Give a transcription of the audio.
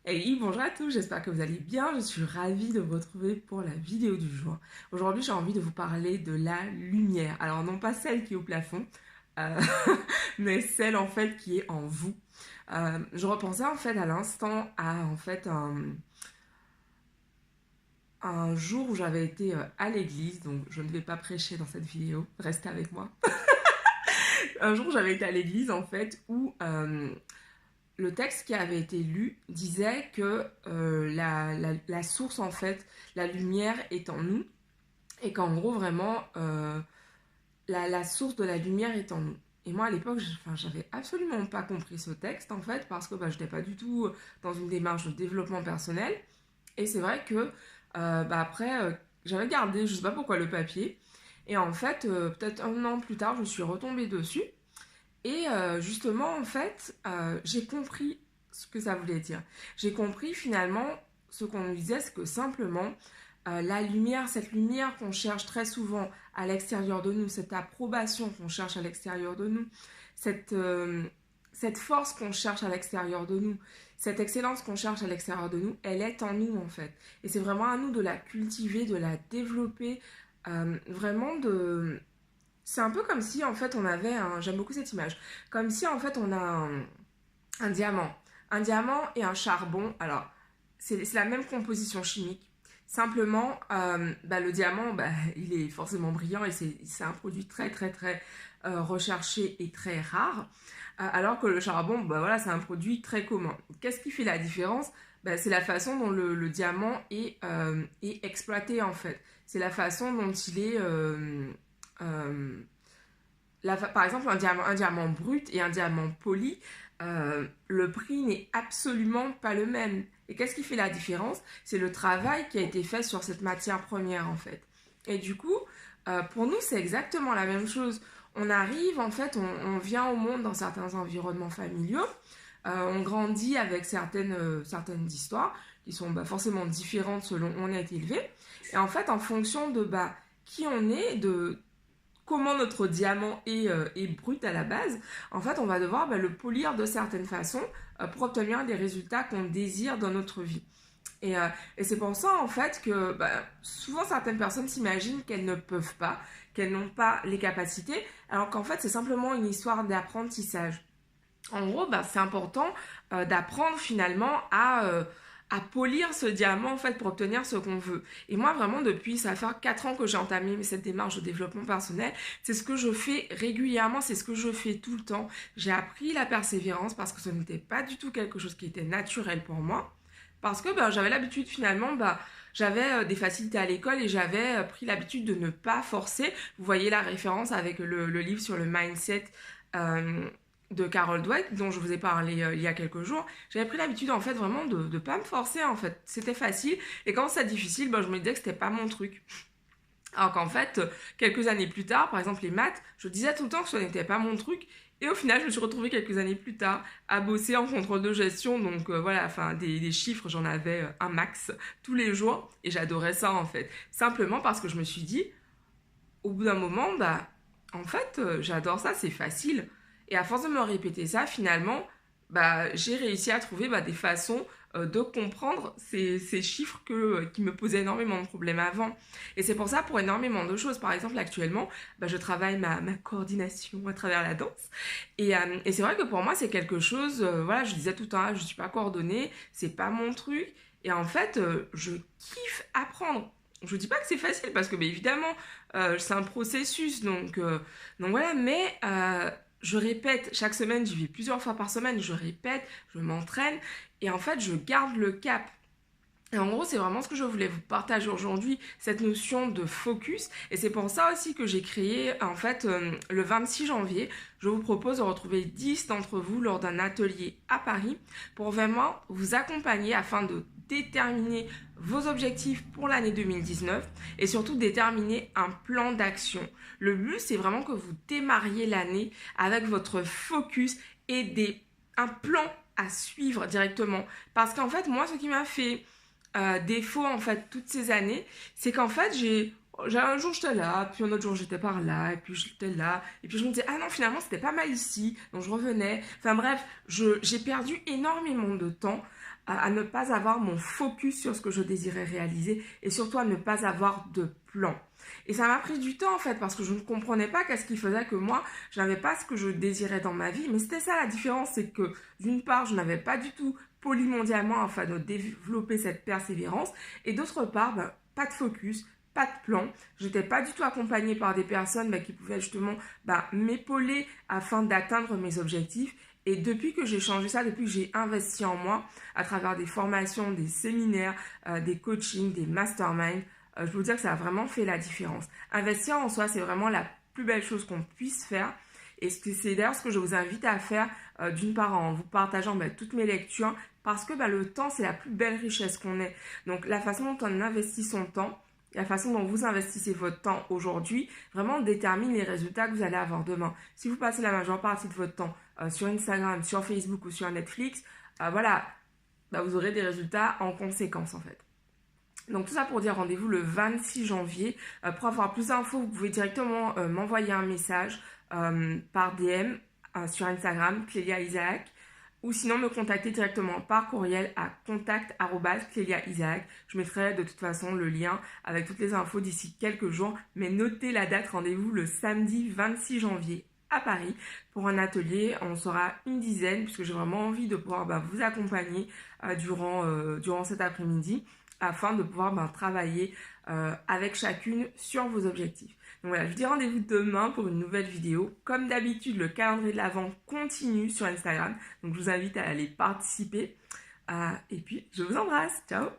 Hey, bonjour à tous, j'espère que vous allez bien. Je suis ravie de vous retrouver pour la vidéo du jour. Aujourd'hui, j'ai envie de vous parler de la lumière. Alors, non pas celle qui est au plafond, euh, mais celle en fait qui est en vous. Je repensais en fait à l'instant à un jour où j'avais été à l'église, donc je ne vais pas prêcher dans cette vidéo, restez avec moi. Un jour, j'avais été à l'église en fait où le texte qui avait été lu disait que la source, en fait, la lumière est en nous, et qu'en gros, vraiment, la source de la lumière est en nous. Et moi, à l'époque, j'avais absolument pas compris ce texte, en fait, parce que je n'étais pas du tout dans une démarche de développement personnel. Et c'est vrai que, après, j'avais gardé, je sais pas pourquoi, le papier. Et en fait, peut-être un an plus tard, je suis retombée dessus. Et justement, en fait, j'ai compris ce que ça voulait dire. J'ai compris finalement ce qu'on nous disait, c'est que simplement, la lumière, cette lumière qu'on cherche très souvent à l'extérieur de nous, cette approbation qu'on cherche à l'extérieur de nous, cette, euh, cette force qu'on cherche à l'extérieur de nous, cette excellence qu'on cherche à l'extérieur de nous, elle est en nous en fait. Et c'est vraiment à nous de la cultiver, de la développer, vraiment de c'est un peu comme si en fait on avait un. J'aime beaucoup cette image. Comme si en fait on a un diamant. Un diamant et un charbon. Alors, c'est la même composition chimique. Simplement, le diamant, il est forcément brillant et c'est un produit très très très recherché et très rare. Alors que le charbon, voilà, c'est un produit très commun. Qu'est-ce qui fait la différence? C'est la façon dont le diamant est exploité en fait. C'est la façon dont il est euh, par exemple, un diamant brut et un diamant poli, le prix n'est absolument pas le même. Et qu'est-ce qui fait la différence? C'est le travail qui a été fait sur cette matière première, en fait. Et du coup, pour nous, c'est exactement la même chose. On arrive, en fait, on vient au monde dans certains environnements familiaux, on grandit avec certaines histoires qui sont forcément différentes selon où on a été élevé. Et en fait, en fonction de qui on est, de comment notre diamant est brut à la base, en fait, on va devoir le polir de certaines façons pour obtenir des résultats qu'on désire dans notre vie. Et c'est pour ça, en fait, que souvent certaines personnes s'imaginent qu'elles ne peuvent pas, qu'elles n'ont pas les capacités, alors qu'en fait, c'est simplement une histoire d'apprentissage. En gros, c'est important d'apprendre finalement à polir ce diamant en fait pour obtenir ce qu'on veut. Et moi vraiment depuis, ça va faire 4 ans que j'ai entamé cette démarche de développement personnel, c'est ce que je fais régulièrement, c'est ce que je fais tout le temps. J'ai appris la persévérance parce que ce n'était pas du tout quelque chose qui était naturel pour moi. Parce que j'avais l'habitude finalement, j'avais des facilités à l'école et j'avais pris l'habitude de ne pas forcer. Vous voyez la référence avec le livre sur le mindset de Carol Dweck dont je vous ai parlé il y a quelques jours. J'avais pris l'habitude en fait vraiment de ne pas me forcer en fait. C'était facile et quand c'est difficile, je me disais que c'était pas mon truc. Alors qu'en fait, quelques années plus tard, par exemple les maths, je disais tout le temps que ce n'était pas mon truc. Et au final, je me suis retrouvée quelques années plus tard à bosser en contrôle de gestion. Donc voilà, des chiffres, j'en avais un max tous les jours. Et j'adorais ça en fait. Simplement parce que je me suis dit, au bout d'un moment, en fait, j'adore ça, c'est facile. Et à force de me répéter ça, finalement, j'ai réussi à trouver des façons de comprendre ces chiffres qui me posaient énormément de problèmes avant. Et c'est pour ça, pour énormément de choses, par exemple, actuellement, je travaille ma coordination à travers la danse. Et c'est vrai que pour moi, c'est quelque chose, voilà, je disais tout le temps, je ne suis pas coordonnée, c'est pas mon truc. Et en fait, je kiffe apprendre. Je ne dis pas que c'est facile parce que évidemment c'est un processus donc voilà, mais je répète chaque semaine, j'y vais plusieurs fois par semaine, je répète, je m'entraîne et en fait je garde le cap. Et en gros, c'est vraiment ce que je voulais vous partager aujourd'hui, cette notion de focus. Et c'est pour ça aussi que j'ai créé, en fait, le 26 janvier, je vous propose de retrouver 10 d'entre vous lors d'un atelier à Paris pour vraiment vous accompagner afin de déterminer vos objectifs pour l'année 2019 et surtout déterminer un plan d'action. Le but, c'est vraiment que vous démarriez l'année avec votre focus et un plan à suivre directement. Parce qu'en fait, moi, ce qui m'a fait défaut en fait toutes ces années, c'est qu'en fait un jour j'étais là, puis un autre jour j'étais par là, et puis j'étais là, et puis je me disais ah non finalement c'était pas mal ici, donc je revenais. Enfin bref, j'ai perdu énormément de temps à ne pas avoir mon focus sur ce que je désirais réaliser et surtout à ne pas avoir de plan. Et ça m'a pris du temps en fait parce que je ne comprenais pas qu'est-ce qui faisait que moi, je n'avais pas ce que je désirais dans ma vie. Mais c'était ça la différence, c'est que d'une part, je n'avais pas du tout polymondialement afin de développer cette persévérance et d'autre part, ben, pas de focus, pas de plan. J'étais pas du tout accompagnée par des personnes qui pouvaient justement m'épauler afin d'atteindre mes objectifs. Et depuis que j'ai changé ça, depuis que j'ai investi en moi, à travers des formations, des séminaires, des coachings, des masterminds, je peux vous dire que ça a vraiment fait la différence. Investir en soi, c'est vraiment la plus belle chose qu'on puisse faire. Et c'est d'ailleurs ce que je vous invite à faire, d'une part en vous partageant toutes mes lectures, parce que le temps, c'est la plus belle richesse qu'on ait. Donc la façon dont on investit son temps, la façon dont vous investissez votre temps aujourd'hui, vraiment détermine les résultats que vous allez avoir demain. Si vous passez la majeure partie de votre temps sur Instagram, sur Facebook ou sur Netflix, vous aurez des résultats en conséquence en fait. Donc tout ça pour dire rendez-vous le 26 janvier. Pour avoir plus d'infos, vous pouvez directement m'envoyer un message par DM sur Instagram, Clélia Isaac, ou sinon me contacter directement par courriel à contact@cléliaisaac. Je mettrai de toute façon le lien avec toutes les infos d'ici quelques jours, mais notez la date, rendez-vous le samedi 26 janvier à Paris pour un atelier. On sera une dizaine puisque j'ai vraiment envie de pouvoir vous accompagner durant cet après-midi afin de pouvoir travailler avec chacune sur vos objectifs. Donc voilà, je vous dis rendez-vous demain pour une nouvelle vidéo. Comme d'habitude, le calendrier de l'Avent continue sur Instagram. Donc je vous invite à aller participer. Et puis, je vous embrasse. Ciao